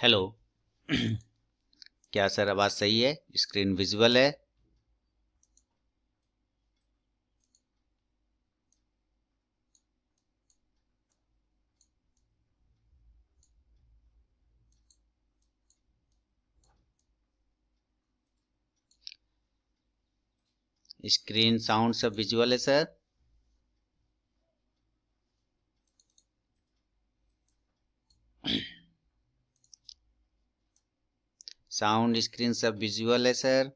Hello. क्या sir आवाज़ सही है? स्क्रीन विजुअल है? स्क्रीन साउंड सब विजुअल है सर? साउंड स्क्रीन सब विजुअल है sir?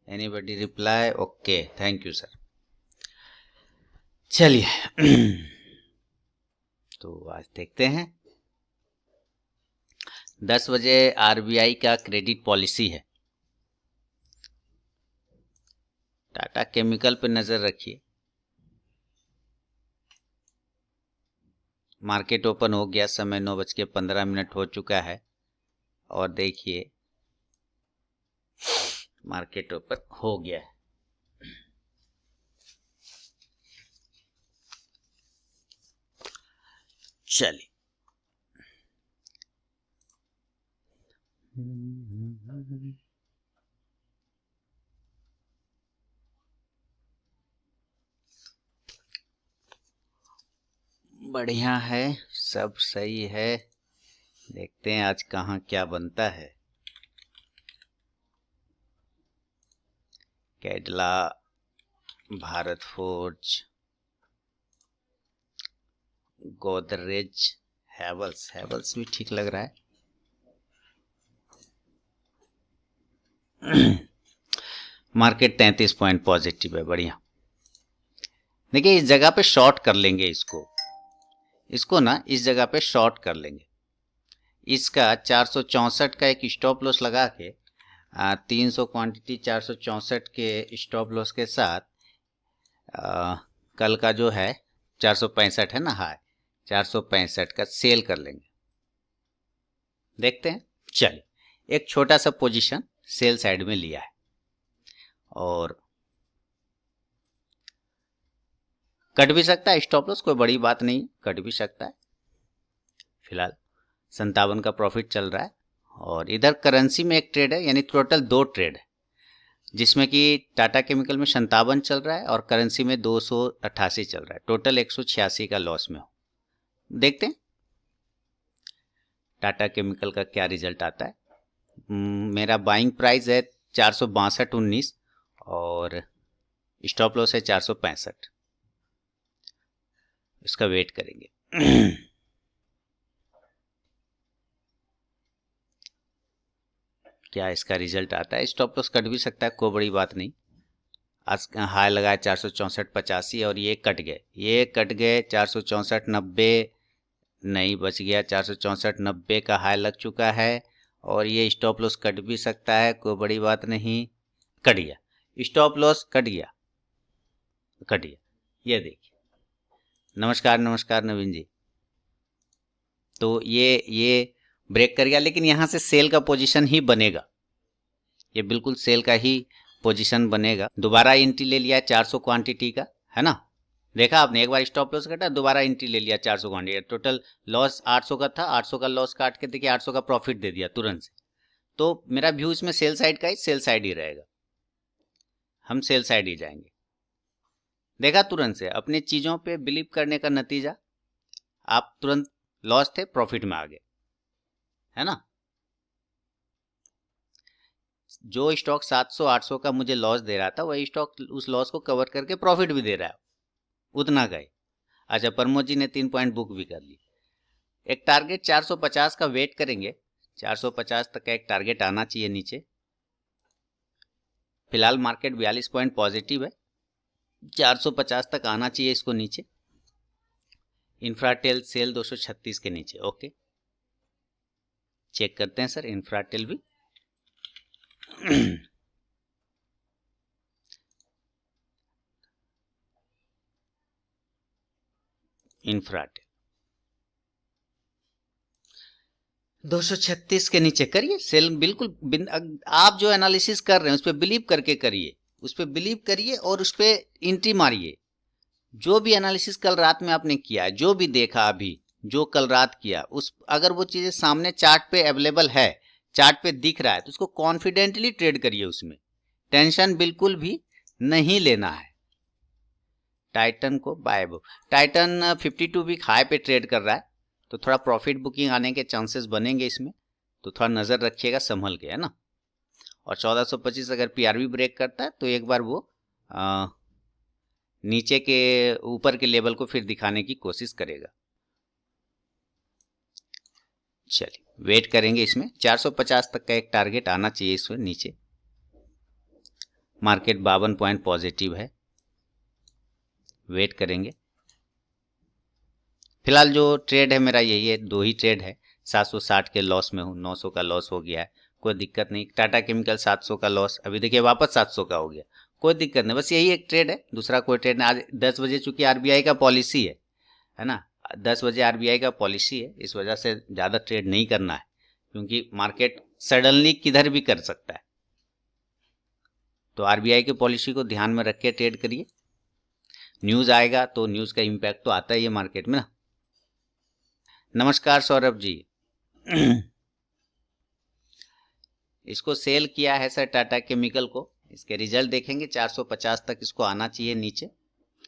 Anybody reply? Okay, thank you sir. चलिए तो आज देखते हैं। 10 बजे आरबीआई का क्रेडिट पॉलिसी है। टाटा केमिकल पे नज़र रखिए। मार्केट ओपन हो गया, समय 9:15 हो चुका है और देखिए मार्केट ओपन हो गया है। चलिए बढ़िया है, सब सही है। देखते हैं आज कहाँ क्या बनता है। कैडला, भारत फोर्ज, गोदरेज, हैवल्स भी ठीक लग रहा है। मार्केट 33 पॉइंट पॉजिटिव है, बढ़िया। देखिए इस जगह पे शॉर्ट कर लेंगे इसको ना इस जगह पे शॉर्ट कर लेंगे। इसका 464 का एक स्टॉप लॉस लगा के 300 क्वांटिटी 464 के स्टॉप लॉस के साथ कल का जो है 465 है ना हाई, 465 का सेल कर लेंगे। देखते हैं। चलिए एक छोटा सा पोजीशन सेल साइड में लिया है और कट भी सकता है स्टॉप लॉस, कोई बड़ी बात नहीं, कट भी सकता है। फिलहाल 57 का प्रॉफिट चल रहा है और इधर करेंसी में एक ट्रेड है, यानी टोटल 2 ट्रेड है, जिसमें कि टाटा केमिकल में 57 चल रहा है और करेंसी में 288 चल रहा है। टोटल 186 का लॉस में हो। देखते हैं टाटा केमिकल का क्या रिजल्ट आता है। मेरा बाइंग प्राइस है 462.19 और स्टॉप लॉस है 465। इसका वेट करेंगे। क्या इसका रिजल्ट आता है। स्टॉप लॉस कट भी सकता है, कोई बड़ी बात नहीं। आज हाई लगाया 464.85 और ये कट गए 464.90, नहीं बच गया। 464.90 का हाई लग चुका है और ये स्टॉप लॉस कट भी सकता है, कोई बड़ी बात नहीं। कट गया, स्टॉप लॉस कट गया। ये देखिए। नमस्कार नवीन जी। तो ये ब्रेक कर गया, लेकिन यहाँ से सेल का पोजीशन ही बनेगा। ये बिल्कुल सेल का ही पोजीशन बनेगा। दोबारा एंट्री ले लिया 400 क्वांटिटी का, है ना। देखा आपने, एक बार स्टॉप लॉस कटा, दोबारा एंट्री ले लिया 400 क्वांटिटी। टोटल लॉस 800 का था, 800 का लॉस काट के देखिए 800 का प्रॉफिट दे दिया तुरंत से। तो मेरा व्यू इसमें सेल साइड का ही, सेल साइड ही रहेगा। हम सेल साइड ही जाएंगे। देखा तुरंत से अपनी चीजों पे बिलीव करने का नतीजा, आप तुरंत लॉस थे प्रॉफिट में आ गए, है ना। जो स्टॉक 700-800 का मुझे लॉस दे रहा था, वही स्टॉक उस लॉस को कवर करके प्रॉफिट भी दे रहा है, उतना गए। अच्छा, प्रमोद जी ने 3 पॉइंट बुक भी कर ली। एक टारगेट 450 का वेट करेंगे। 450 तक का एक टारगेट आना चाहिए नीचे। फिलहाल मार्केट 42 पॉइंट पॉजिटिव है, 450 तक आना चाहिए इसको नीचे। इंफ्राटेल सेल 236 के नीचे। ओके, चेक करते हैं सर इंफ्राटेल भी। इंफ्राटेल 236 के नीचे करिए सेल। बिल्कुल आप जो एनालिसिस कर रहे हैं उस पर बिलीव करके करिए, उस पर बिलीव करिए और उस पर एंट्री मारिए। जो भी एनालिसिस कल रात में आपने किया है, जो भी देखा अभी, जो कल रात किया उस, अगर वो चीजें सामने चार्ट पे अवेलेबल है, चार्ट पे दिख रहा है, तो उसको कॉन्फिडेंटली ट्रेड करिए, उसमें टेंशन बिल्कुल भी नहीं लेना है। टाइटन को बाय, टाइटन 52 वीक हाई पे ट्रेड कर रहा है, तो थोड़ा प्रॉफिट बुकिंग आने के चांसेस बनेंगे इसमें, तो थोड़ा नजर रखिएगा संभल के, है ना। और 1425 अगर पीआरवी ब्रेक करता है तो एक बार वो नीचे के ऊपर के लेवल को फिर दिखाने की कोशिश करेगा। चलिए वेट करेंगे, इसमें 450 तक का एक टारगेट आना चाहिए इसमें नीचे। मार्केट 52 पॉइंट पॉजिटिव है, वेट करेंगे। फिलहाल जो ट्रेड है मेरा यही है, 2 ही ट्रेड है। 760 के लॉस में हूँ, 900 का लॉस हो गया है, कोई दिक्कत नहीं। टाटा केमिकल 700 का लॉस, अभी देखिए वापस 700 का हो गया, कोई दिक्कत नहीं, बस यही एक ट्रेड है, दूसरा कोई ट्रेड नहीं। आज 10 बजे चूंकि आरबीआई का पॉलिसी है ना, 10 बजे आरबीआई का पॉलिसी है, इस वजह से ज़्यादा ट्रेड नहीं करना है, क्योंकि मार्केट सडनली किधर भी कर सकता है। तो आरबीआई की पॉलिसी को ध्यान में रख के ट्रेड करिए। न्यूज़ आएगा तो न्यूज़ का इम्पैक्ट तो आता ही है मार्केट में ना। नमस्कार सौरभ जी। इसको सेल किया है सर टाटा केमिकल को, इसके रिजल्ट देखेंगे। 450 तक इसको आना चाहिए नीचे।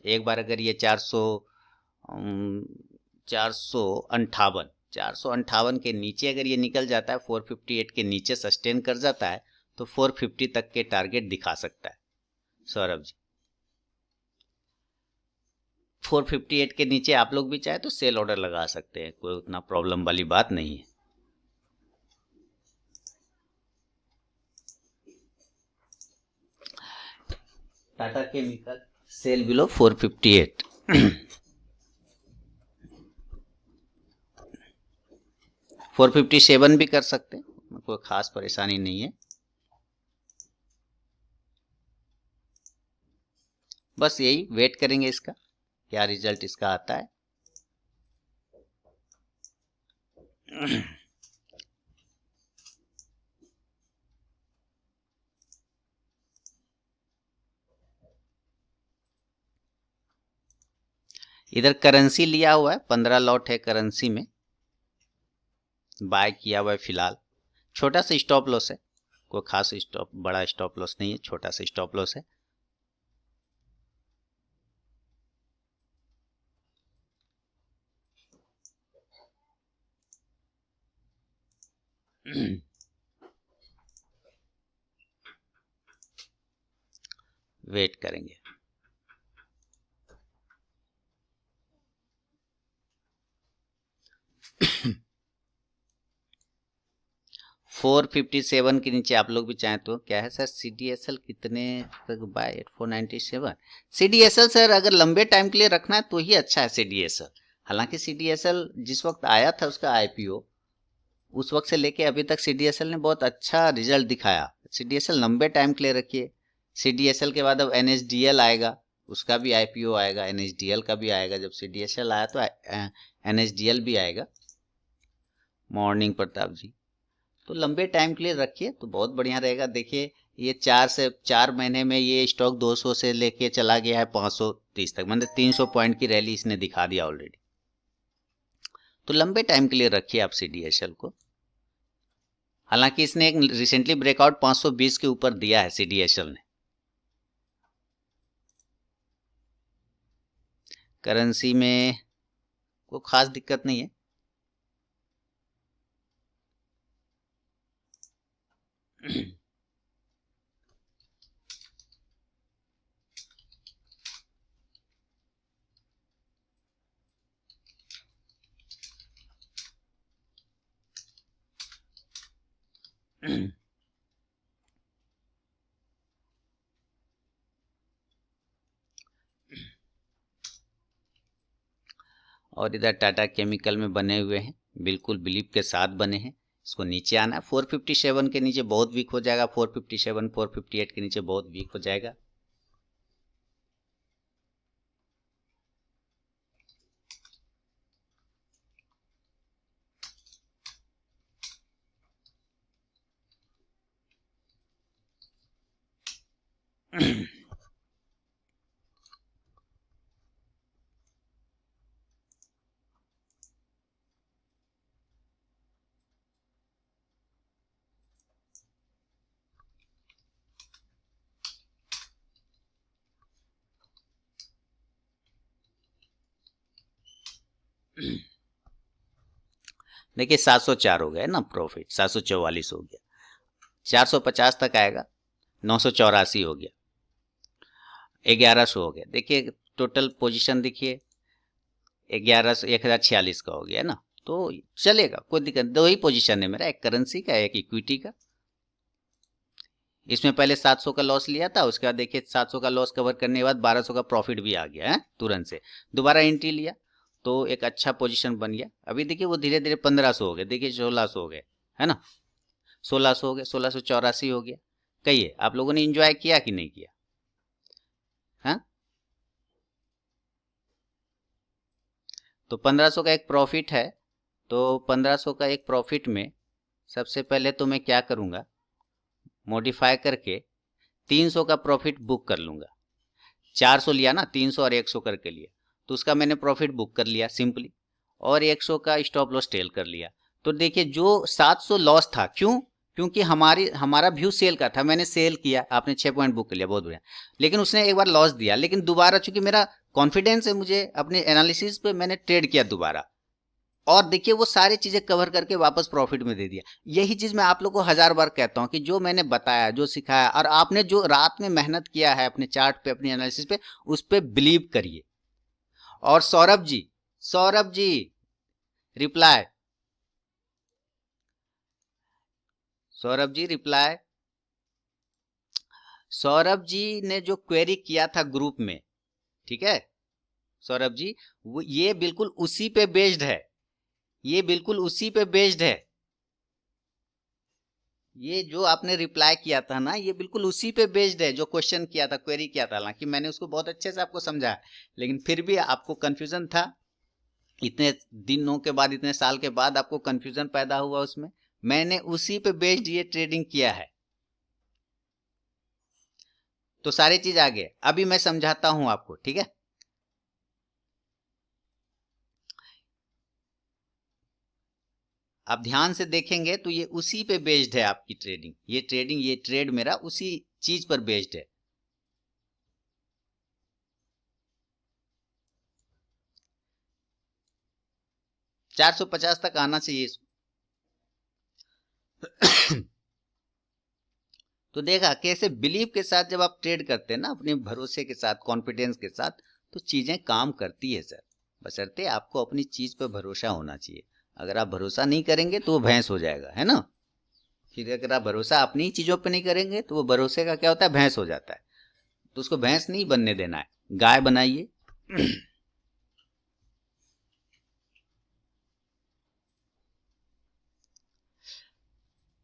एक बार अगर ये 458 के नीचे अगर ये निकल जाता है, 458 के नीचे सस्टेन कर जाता है, तो 450 तक के टारगेट दिखा सकता है सौरभ जी। 458 के नीचे आप लोग भी चाहे तो सेल ऑर्डर लगा सकते हैं, कोई उतना प्रॉब्लम वाली बात नहीं है। Tata chemical cell below 458। 457 भी कर सकते हैं, कोई खास परेशानी नहीं है। बस यही वेट करेंगे इसका, क्या रिजल्ट इसका आता है। इधर करेंसी लिया हुआ है, 15 लॉट है करेंसी में, बाय किया हुआ है फिलहाल। छोटा सा स्टॉप लॉस है, कोई खास स्टॉप बड़ा स्टॉप लॉस नहीं है, छोटा सा स्टॉप लॉस है। वेट करेंगे। 457 के नीचे आप लोग भी चाहें तो क्या है सर, सीडीएसएल कितने तक बाय एट 497। सीडीएसएल सर अगर लंबे टाइम के लिए रखना है तो ही अच्छा है सीडीएसएल। हालांकि सीडीएसएल जिस वक्त आया था उसका आईपीओ, उस वक्त से लेके अभी तक सीडीएसएल ने बहुत अच्छा रिजल्ट दिखाया। सीडीएसएल लंबे टाइम के लिए रखिए। सीडीएसएल के बाद अब एनएसडीएल आएगा, उसका भी आईपीओ आएगा, एनएसडीएल का भी आएगा। जब सीडीएसएल आया तो एनएसडीएल भी आएगा। मॉर्निंग प्रताप जी, तो लंबे टाइम के लिए रखिए तो बहुत बढ़िया रहेगा। देखिए ये 4 महीने में ये स्टॉक 200 से लेके चला गया है 530 तक, मतलब 300 पॉइंट की रैली इसने दिखा दिया ऑलरेडी। तो लंबे टाइम के लिए रखिए आप सीडीएसएल को। हालांकि इसने एक रिसेंटली ब्रेकआउट 520 के ऊपर दिया है सीडीएसएल ने। करेंसी में कोई खास दिक्कत नहीं है। और इधर टाटा केमिकल में बने हुए हैं, बिल्कुल बिलीव के साथ बने हैं। इसको नीचे आना है, 457 के नीचे बहुत वीक हो जाएगा, 457 458 के नीचे बहुत वीक हो जाएगा। देखिए 704 हो गया ना प्रॉफिट, 744 हो गया, 450 तक आएगा, 984 हो गया, 1100 हो गया। देखिए टोटल पोजीशन देखिए 1046 का हो गया ना, तो चलेगा, कोई दिक्कत। दो ही पोजीशन है मेरा, एक करेंसी का एक इक्विटी का। इसमें पहले 700 का लॉस लिया था, उसके बाद देखिए 700 का लॉस कवर करने के बाद 1200 का प्रॉफिट भी आ गया है तुरंत से। दोबारा एंट्री लिया तो एक अच्छा पोजीशन बन गया। अभी देखिए वो धीरे धीरे 1500 हो गए, देखिए 1600 हो गए, है ना, 1600 हो गए, 1684 हो गया। कहिए आप लोगों ने एंजॉय किया कि नहीं किया? हाँ, तो 1500 का एक प्रॉफिट है, तो 1500 का एक प्रॉफिट में सबसे पहले तो मैं क्या करूंगा, मॉडिफाई करके 300 का प्रॉफिट बुक कर लूंगा। 400 लिया ना, 300 और 100 करके लिया, तो उसका मैंने प्रॉफिट बुक कर लिया सिंपली, और 100 का स्टॉप लॉस टेल कर लिया। तो देखिए जो 700 लॉस था, क्यों? क्योंकि हमारा व्यू सेल का था, मैंने सेल किया, आपने 6 पॉइंट बुक कर लिया, बहुत बढ़िया। लेकिन उसने एक बार लॉस दिया, लेकिन दोबारा चूंकि मेरा कॉन्फिडेंस है, मुझे अपने एनालिसिस पे मैंने ट्रेड किया दोबारा, और देखिए वो सारी चीजें कवर करके वापस प्रॉफिट में दे दिया। यही चीज मैं आप लोग को 1000 बार कहता हूं कि जो मैंने बताया, जो सिखाया, और आपने जो रात में मेहनत किया है अपने चार्ट पे, अपनी एनालिसिस पे, उस पे बिलीव करिए। और सौरभ जी रिप्लाई, सौरभ जी रिप्लाई। सौरभ जी ने जो क्वेरी किया था ग्रुप में, ठीक है सौरभ जी, वो ये बिल्कुल उसी पे बेस्ड है, ये बिल्कुल उसी पे बेस्ड है। ये जो आपने रिप्लाई किया था ना, ये बिल्कुल उसी पे बेस्ड है, जो क्वेश्चन किया था, क्वेरी किया था। हालांकि मैंने उसको बहुत अच्छे से आपको समझाया, लेकिन फिर भी आपको कंफ्यूजन था, इतने दिनों के बाद, इतने साल के बाद आपको कंफ्यूजन पैदा हुआ उसमें। मैंने उसी पे बेस्ड ये ट्रेडिंग किया है, तो सारी चीज आगे अभी मैं समझाता हूं आपको, ठीक है। आप ध्यान से देखेंगे तो ये उसी पे बेस्ड है आपकी ट्रेडिंग, ये ट्रेड मेरा उसी चीज पर बेस्ड है। $450 तक आना चाहिए। तो देखा कैसे बिलीव के साथ जब आप ट्रेड करते हैं ना, अपने भरोसे के साथ, कॉन्फिडेंस के साथ, तो चीजें काम करती है सर। बशर्ते आपको अपनी चीज पर भरोसा होना चाहिए। अगर आप भरोसा नहीं करेंगे तो वो भैंस हो जाएगा, है ना। फिर अगर आप भरोसा अपनी चीजों पर नहीं करेंगे तो वो भरोसे का क्या होता है, भैंस हो जाता है। तो उसको भैंस नहीं बनने देना है, गाय बनाइए।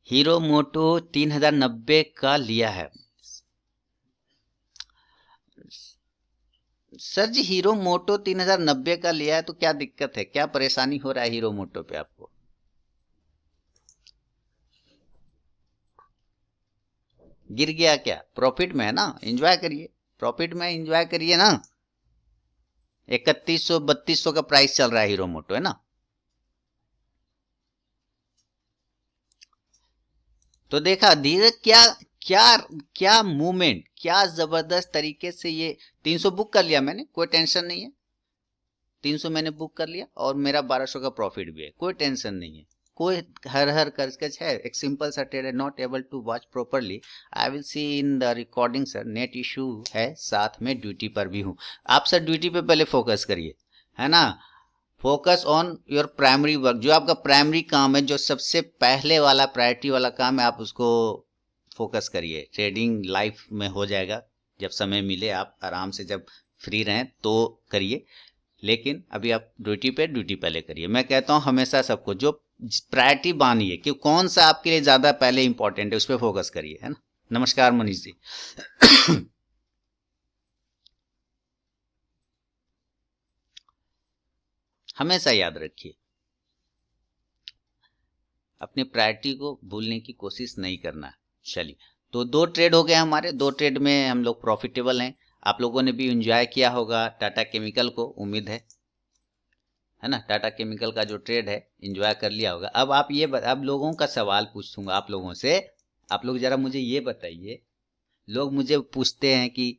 हीरो मोटो 3090 का लिया है सर जी। हीरो मोटो 3090 का लिया है तो क्या दिक्कत है, क्या परेशानी हो रहा है हीरो मोटो पे आपको? गिर गया क्या? प्रॉफिट में है ना, एंजॉय करिए, प्रॉफिट में एंजॉय करिए ना। 3100 3200 का प्राइस चल रहा है हीरो मोटो, है ना। तो देखा धीरे क्या क्या क्या मूवमेंट, क्या जबरदस्त तरीके से ये 300 बुक कर लिया मैंने, कोई टेंशन नहीं है। 300 मैंने बुक कर लिया और मेरा 1200 का प्रॉफिट भी है, कोई टेंशन नहीं है। कोई हर हर करकच है, एक सिंपल सा ट्रेड है, not able to watch properly, I will see in the recording sir, net issue है, साथ में ड्यूटी पर भी हूँ। आप सर ड्यूटी पे पहले फोकस करिए, है ना। Focus on your primary work, जो आपका प्राइमरी काम है, जो सबसे पहले वाला प्रायोरिटी वाला काम है, आप उसको फोकस करिए। ट्रेडिंग लाइफ में हो जाएगा, जब समय मिले, आप आराम से जब फ्री रहें तो करिए। लेकिन अभी आप ड्यूटी पहले करिए। मैं कहता हूं हमेशा सबको, जो प्रायोरिटी बानिए कि कौन सा आपके लिए ज्यादा पहले इंपॉर्टेंट है, उस पर फोकस करिए, है ना। नमस्कार मनीष जी। हमेशा याद रखिए, अपनी प्रायोरिटी को भूलने की कोशिश नहीं करना है। चलिए, तो 2 ट्रेड हो गए हमारे, 2 ट्रेड में हम लोग प्रॉफिटेबल हैं। आप लोगों ने भी एंजॉय किया होगा टाटा केमिकल को, उम्मीद है ना। टाटा केमिकल का जो ट्रेड है एंजॉय कर लिया होगा। अब आप ये अब लोगों का सवाल पूछूंगा आप लोगों से, आप लोग जरा मुझे ये बताइए। लोग मुझे पूछते हैं कि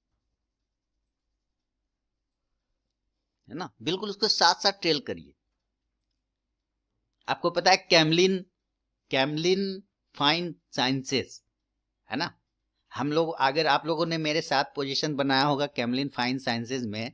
है ना, बिल्कुल उसको साथ साथ ट्रेल करिए। आपको पता है कैमलिन फाइन साइंसेस, है ना, हम लोग, अगर आप लोगों ने मेरे साथ पोजीशन बनाया होगा कैमलिन फाइन साइंसेज में,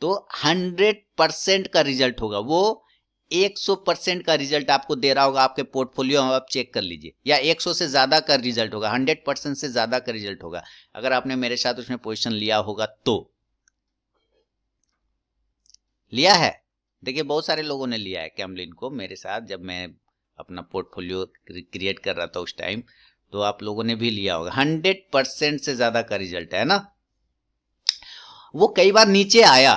तो 100% का रिजल्ट होगा वो। 100% का रिजल्ट आपको दे रहा होगा आपके पोर्टफोलियो में, आप चेक कर लीजिए, या 100 से ज्यादा का रिजल्ट होगा, 100% से ज्यादा का रिजल्ट होगा अगर आपने मेरे साथ उसमें पोजीशन लिया होगा तो। लिया है, देखिए बहुत सारे लोगों ने लिया है कैमलिन को मेरे साथ, जब मैं अपना पोर्टफोलियो क्रिएट कर रहा था उस टाइम, तो आप लोगों ने भी लिया होगा। 100% से ज्यादा का रिजल्ट है ना। वो कई बार नीचे आया,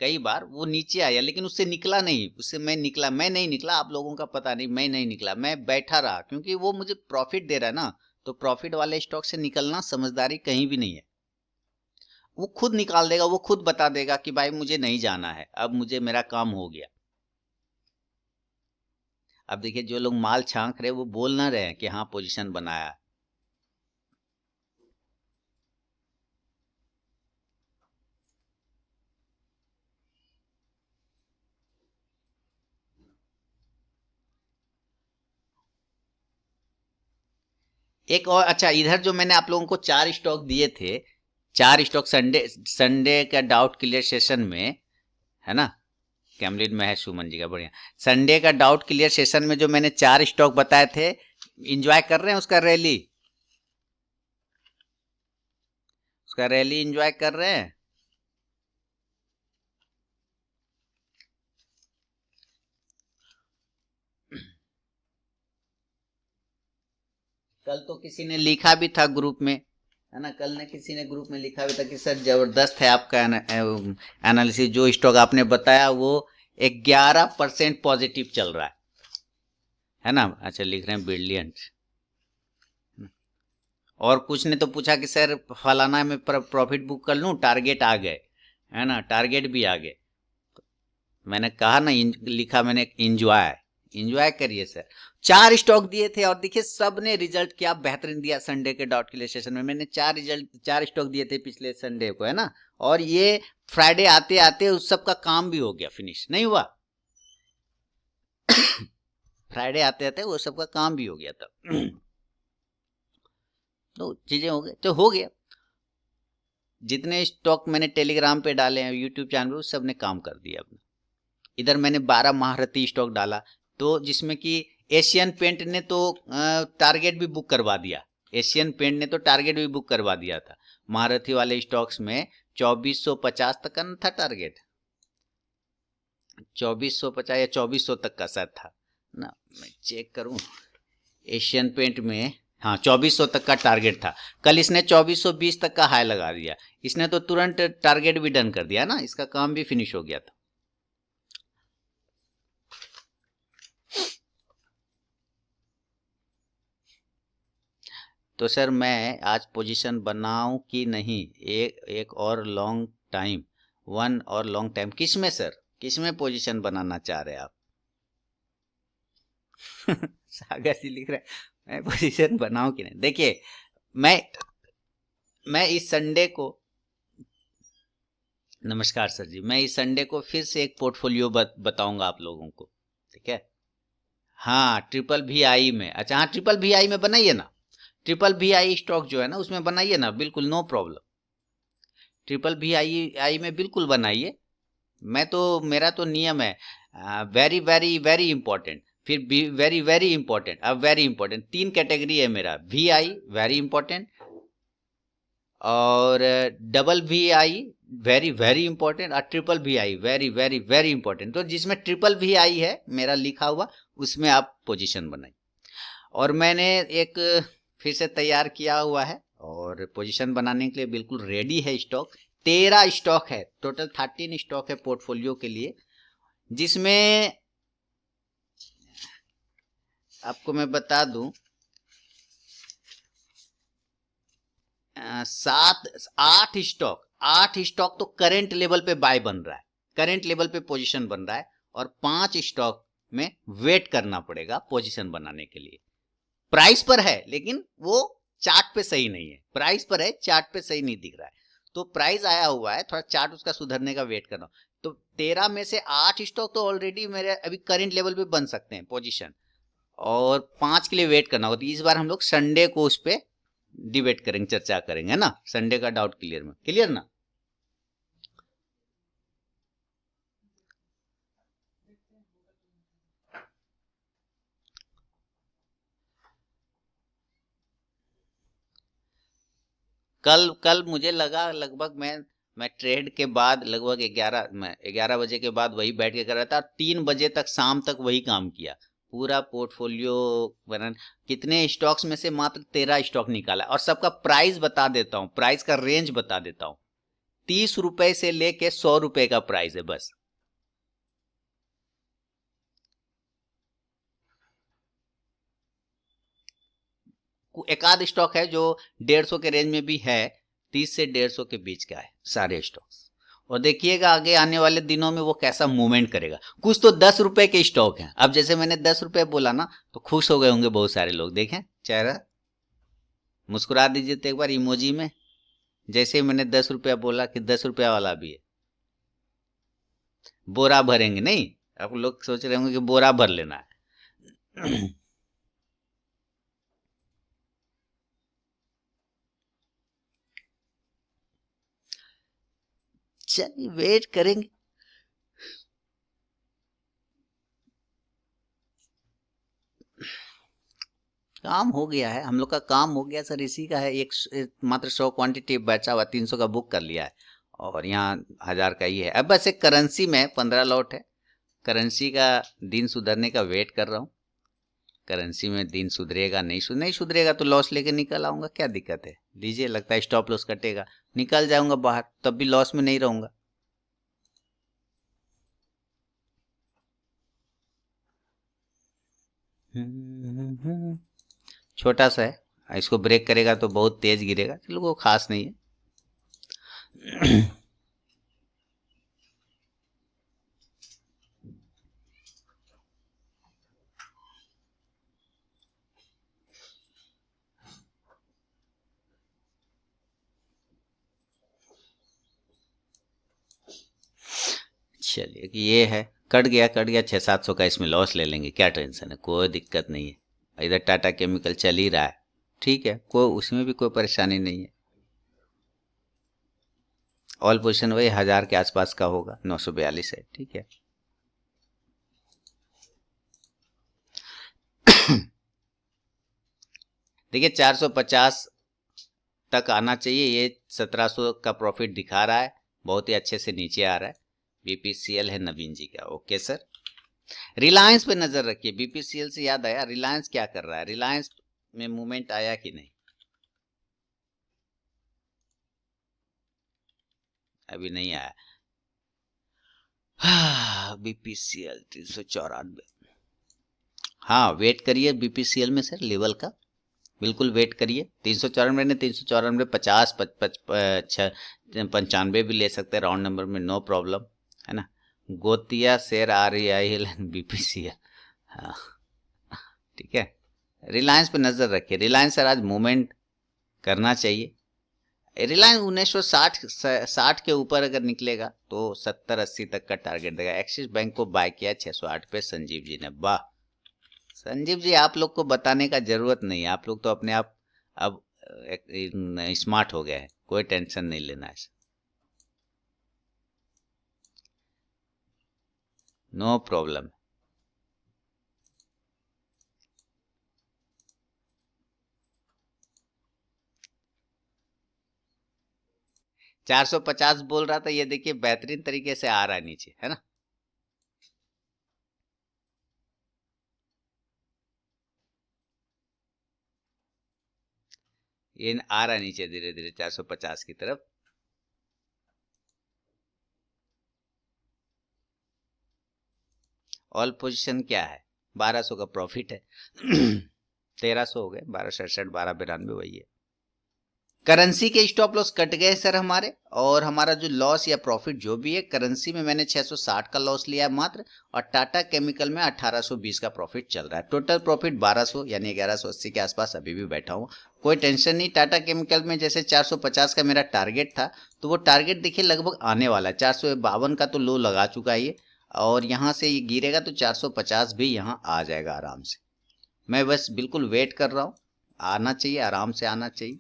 कई बार वो नीचे आया, लेकिन उससे निकला नहीं, उससे मैं नहीं निकला, आप लोगों का पता नहीं, मैं नहीं निकला, मैं बैठा रहा, क्योंकि वो मुझे प्रॉफिट दे रहा है ना, तो प्रॉफिट वाले स्टॉक से निकलना समझदारी कहीं भी नहीं है। वो खुद निकाल देगा, वो खुद बता देगा कि भाई मुझे नहीं जाना है, अब मुझे मेरा काम हो गया। अब देखिए जो लोग माल छांक रहे वो बोल ना रहे हैं कि हाँ पोजीशन बनाया। एक और अच्छा, इधर जो मैंने आप लोगों को 4 स्टॉक दिए थे, 4 स्टॉक संडे संडे का डाउट क्लियर सेशन में, है ना, कैमलिन में है सुमन जी का, बढ़िया। संडे का डाउट क्लियर सेशन में जो मैंने 4 स्टॉक बताए थे, इंजॉय कर रहे हैं उसका रैली, उसका रैली इंजॉय कर रहे हैं। कल तो किसी ने लिखा भी था ग्रुप में, है ना, कल ने किसी ने ग्रुप में लिखा भी था कि सर जबरदस्त है आपका एनालिसिस, जो स्टॉक आपने बताया वो 11% पॉजिटिव चल रहा है ना। अच्छा लिख रहे हैं ब्रिलियंट। और कुछ ने तो पूछा कि सर फलाना में प्रॉफिट बुक कर लूं, टारगेट आ गए, है ना, टारगेट भी आ गए। मैंने कहा ना, लिखा मैंने इंजॉय, इंजॉय करिए सर। 4 स्टॉक दिए थे और देखिए सब ने रिजल्ट क्या बेहतरीन दिया। संडे के डॉट क्लियर सेशन में मैंने 4 स्टॉक दिए थे पिछले संडे को, है ना, और ये फ्राइडे आते आते उस सब का काम भी हो गया, फिनिश नहीं हुआ। फ्राइडे आते आते वो सब का काम भी हो गया था। तो चीजें हो गई, तो हो गया। जितने स्टॉक मैंने टेलीग्राम पे डाले हैं, यूट्यूब चैनल, सब ने काम कर दिया अपना। इधर मैंने 12 महारथी स्टॉक डाला, तो जिसमें कि एशियन पेंट ने तो टारगेट भी बुक करवा दिया, एशियन पेंट ने तो टारगेट भी बुक करवा दिया था। महारथी वाले स्टॉक्स में 2450 तक का न था टारगेट, 2450 या 2400 तक का शायद था ना, मैं चेक करूं। एशियन पेंट में हाँ 2400 तक का टारगेट था। कल इसने 2420 तक का हाई लगा दिया, इसने तो तुरंत टारगेट भी डन कर दिया ना, इसका काम भी फिनिश हो गया था। तो सर मैं आज पोजीशन बनाऊं कि नहीं, एक और लॉन्ग टाइम, वन और लॉन्ग टाइम, किस में सर, किस में पोजीशन बनाना चाह रहे हैं आप? सागर जी लिख रहे हैं मैं पोजीशन बनाऊं कि नहीं। देखिए मैं इस संडे को, नमस्कार सर जी, मैं इस संडे को फिर से एक पोर्टफोलियो बताऊंगा आप लोगों को, ठीक है। हाँ ट्रिपल भी आई में, अच्छा हाँ ट्रिपल भी आई में बनाइए ना, ट्रिपल भी आई स्टॉक जो है ना उसमें बनाइए ना, बिल्कुल नो प्रॉब्लम। ट्रिपल भी आई में बिल्कुल बनाइए। मैं तो, मेरा तो नियम है, वेरी वेरी वेरी इंपॉर्टेंट, फिर वेरी वेरी इंपॉर्टेंट, अब वेरी इंपॉर्टेंट, 3 कैटेगरी है मेरा। वी आई वेरी इंपॉर्टेंट, और double V I very very important, और triple V I very very very important. तो जिसमें ट्रिपल वी आई है मेरा लिखा हुआ, उसमें आप पोजीशन बनाइए। और मैंने एक फिर से तैयार किया हुआ है और पोजीशन बनाने के लिए बिल्कुल रेडी है स्टॉक। 13 स्टॉक है, टोटल 13 स्टॉक है पोर्टफोलियो के लिए, जिसमें आपको मैं बता दूं 8 स्टॉक तो करेंट लेवल पे बाय बन रहा है, करेंट लेवल पे पोजीशन बन रहा है, और 5 स्टॉक में वेट करना पड़ेगा पोजीशन बनाने के लिए। प्राइस पर है लेकिन वो चार्ट पे सही नहीं है, प्राइस पर है चार्ट पे सही नहीं दिख रहा है, तो प्राइस आया हुआ है, थोड़ा चार्ट उसका सुधरने का वेट करना। तो 13 में से 8 स्टॉक तो ऑलरेडी मेरे अभी करंट लेवल पे बन सकते हैं पोजीशन, और 5 के लिए वेट करना होगा। तो इस बार हम लोग संडे को उस पे डिबेट करेंगे, चर्चा करेंगे, है ना। संडे का डाउट क्लियर ना। कल मुझे लगा लगभग मैं ट्रेड के बाद लगभग 11 बजे के बाद वही बैठ के कर रहा था, 3 बजे तक, शाम तक वही काम किया, पूरा पोर्टफोलियो बना। कितने स्टॉक्स में से मात्र 13 स्टॉक निकाला, और सबका प्राइस बता देता हूँ, प्राइस का रेंज बता देता हूँ। 30 रुपए से लेके 100 रुपए का प्राइस है बस। एक आध स्टॉक है जो 150 के रेंज में भी है, 30 से 150 के बीच का है सारे स्टॉक्स। और देखिएगा आगे आने वाले दिनों में वो कैसा मूवमेंट करेगा। कुछ तो 10 रुपए के स्टॉक हैं। अब जैसे मैंने 10 रुपए बोला ना, तो खुश हो गए होंगे बहुत सारे लोग, देखें चेहरा, मुस्कुरा दीजिए तो एक बार इमोजी में। जैसे ही मैंने 10 रुपया बोला कि 10 रुपया वाला भी है, बोरा भरेंगे नहीं, आप लोग सोच रहे होंगे कि बोरा भर लेना है। चलिए वेट करेंगे। काम हो गया है, हम लोग का काम हो गया सर, इसी का है। मात्र 100 क्वांटिटी बचा हुआ, 300 का बुक कर लिया है, और यहाँ 1000 का ही है। अब बस एक करेंसी में 15 लॉट है। करेंसी का दिन सुधरने का वेट कर रहा हूँ। करेंसी में दिन सुधरेगा, नहीं सुधरेगा तो लॉस लेके निकल आऊंगा, क्या दिक्कत है। लीजिए, लगता है स्टॉप लॉस कटेगा, निकल जाऊंगा बाहर, तब भी लॉस में नहीं रहूंगा। छोटा सा है, इसको ब्रेक करेगा तो बहुत तेज गिरेगा, चलो वो खास नहीं है। चलिए, ये है, कट गया 600-700 का, इसमें लॉस ले लेंगे, क्या टेंशन है, कोई दिक्कत नहीं है। इधर टाटा केमिकल चल ही रहा है, ठीक है, कोई उसमें भी कोई परेशानी नहीं है। ऑल पोजिशन वही 1000 के आसपास का होगा, 942 है, ठीक है। देखिए 450 तक आना चाहिए, ये 1700 का प्रॉफिट दिखा रहा है, बहुत ही अच्छे से नीचे आ रहा है। बीपीसीएल है नवीन जी का, ओके सर। रिलायंस पे नजर रखिए। बीपीसीएल से याद आया, रिलायंस क्या कर रहा है, रिलायंस में मूवमेंट आया कि नहीं, अभी नहीं आया। बीपीसीएल 394, हाँ वेट करिए बीपीसीएल में सर, लेवल का बिल्कुल वेट करिए। 394 ने 394, 50, 95 भी ले सकते हैं राउंड नंबर में, नो प्रॉब्लम, है ना। गोतिया शेर REIL बीपीसीएल, हाँ ठीक है। रिलायंस पे नजर रखिए, रिलायंस सर आज मूवमेंट करना चाहिए। रिलायंस 1960 के ऊपर अगर निकलेगा तो 70-80 तक का टारगेट देगा। एक्सिस बैंक को बाय किया 608 पे संजीव जी ने, वाह संजीव जी, आप लोग को बताने का जरूरत नहीं है, आप लोग तो अपने आप अब स्मार्ट हो गए हैं, कोई टेंशन नहीं लेना है, नो प्रॉब्लम। 450 बोल रहा था, ये देखिए बेहतरीन तरीके से आ रहा है नीचे, है ना। ये आ रहा है नीचे धीरे धीरे 450 की तरफ। ऑल पोजीशन क्या है, 1200 का प्रॉफिट है। 1300 हो गए, 1267, 1292 वही है। करेंसी के स्टॉप लॉस कट गए सर हमारे, और हमारा जो लॉस या प्रॉफिट जो भी है, करेंसी में मैंने 660 का लॉस लिया है मात्र, और टाटा केमिकल में 1820 का प्रॉफिट चल रहा है। टोटल प्रॉफिट 1200 यानी 1180 के आसपास अभी भी बैठा हूँ। कोई टेंशन नहीं। टाटा केमिकल में जैसे 450 का मेरा टारगेट था, तो वो टारगेट देखिए लगभग आने वाला है। 452 का तो लो लगा चुका है ये, और यहाँ से ये गिरेगा तो 450 भी यहाँ आ जाएगा आराम से। मैं बस बिल्कुल वेट कर रहा हूँ, आना चाहिए, आराम से आना चाहिए।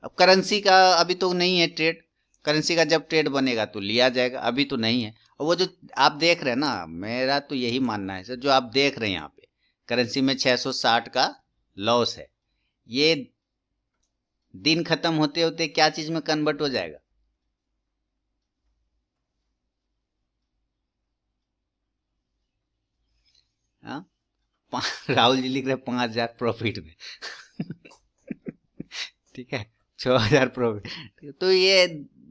अब करेंसी का अभी तो नहीं है ट्रेड, करेंसी का जब ट्रेड बनेगा तो लिया जाएगा, अभी तो नहीं है। और वो जो आप देख रहे हैं ना, मेरा तो यही मानना है सर, जो आप देख रहे हैं यहाँ पे करेंसी में 660 का लॉस है, ये दिन खत्म होते होते क्या चीज में कन्वर्ट हो जाएगा? हाँ, राहुल जी लिख रहे 5000 प्रॉफिट में ठीक है, 6000 प्रॉफिट, तो ये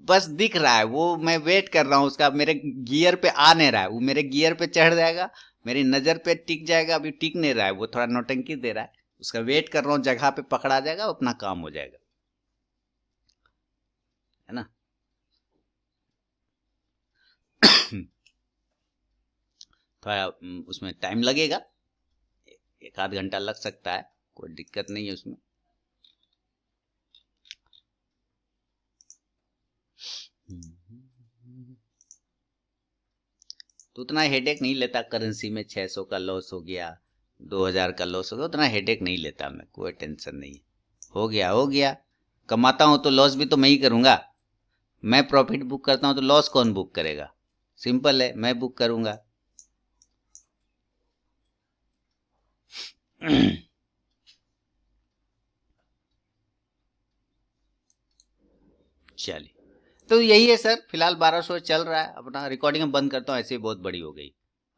बस दिख रहा है, वो मैं वेट कर रहा हूँ उसका, मेरे गियर पे आ नहीं रहा है, वो मेरे गियर पे चढ़ जाएगा, मेरी नजर पे टिक जाएगा, अभी टिक नहीं रहा है, वो थोड़ा नौटंकी दे रहा है, उसका वेट कर रहा हूँ, जगह पे पकड़ा जाएगा, अपना काम हो जाएगा, है ना। थोड़ा उसमें टाइम लगेगा, एक आध घंटा लग सकता है, कोई दिक्कत नहीं है उसमें। तो उतना हेडेक नहीं लेता, करेंसी में 600 का लॉस हो गया, 2000 का लॉस हो गया, उतना हेडेक नहीं लेता मैं, कोई टेंशन नहीं है। हो गया हो गया, कमाता हूं तो लॉस भी तो मैं ही करूंगा। मैं प्रॉफिट बुक करता हूं तो लॉस कौन बुक करेगा? सिंपल है, मैं बुक करूंगा। चलिए, तो यही है सर, फिलहाल 1200 चल रहा है, अपना रिकॉर्डिंग बंद करता हूँ, ऐसे ही बहुत बड़ी हो गई।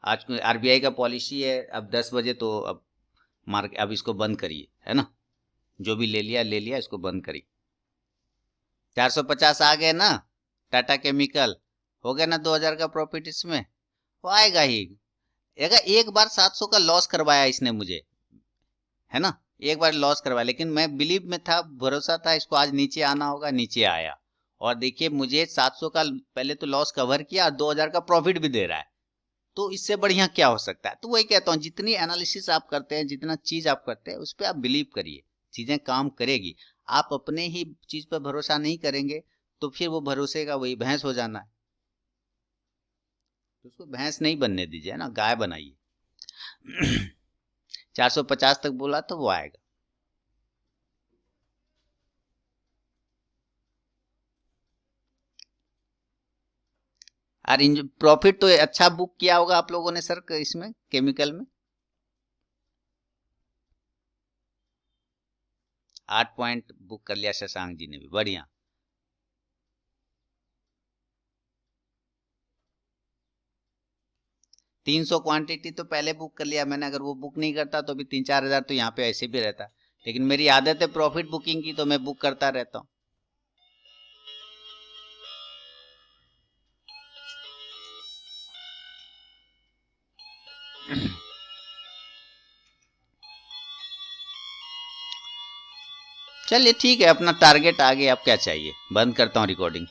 आज आरबीआई का पॉलिसी है, अब 10 बजे तो अब मार्केट, अब इसको बंद करिए, है ना, जो भी ले लिया ले लिया, इसको बंद करिए। 450 आ गए ना, टाटा केमिकल हो गया ना, 2000 का प्रॉफिट इसमें, वो आएगा ही। एक बार 700 का लॉस करवाया इसने मुझे, है ना, एक बार लॉस करवाया, लेकिन मैं बिलीव में था, भरोसा था इसको आज नीचे आना होगा, नीचे आया, और देखिए मुझे 700 का पहले तो लॉस कवर किया, और 2000 का प्रॉफिट भी दे रहा है, तो इससे बढ़िया क्या हो सकता है? तो वही कहता हूँ, जितनी एनालिसिस आप करते हैं, जितना चीज आप करते हैं, उस पर आप बिलीव करिए, चीजें काम करेगी। आप अपने ही चीज पर भरोसा नहीं करेंगे, तो फिर वो भरोसे का वही भैंस हो जाना है, तो उसको भैंस नहीं बनने दीजिए ना, गाय बनाइए। 450 तक बोला तो वो आएगा। और प्रॉफिट तो अच्छा बुक किया होगा आप लोगों ने सर इसमें, केमिकल में 8 पॉइंट बुक कर लिया शशांक जी ने भी, बढ़िया। 300 क्वांटिटी तो पहले बुक कर लिया मैंने, अगर वो बुक नहीं करता तो भी 3-4 हजार तो यहाँ पे ऐसे भी रहता, लेकिन मेरी आदत है प्रॉफिट बुकिंग की, तो मैं बुक करता रहता हूँ। चलिए ठीक है, अपना टारगेट आ गया, अब क्या चाहिए, बंद करता हूँ रिकॉर्डिंग।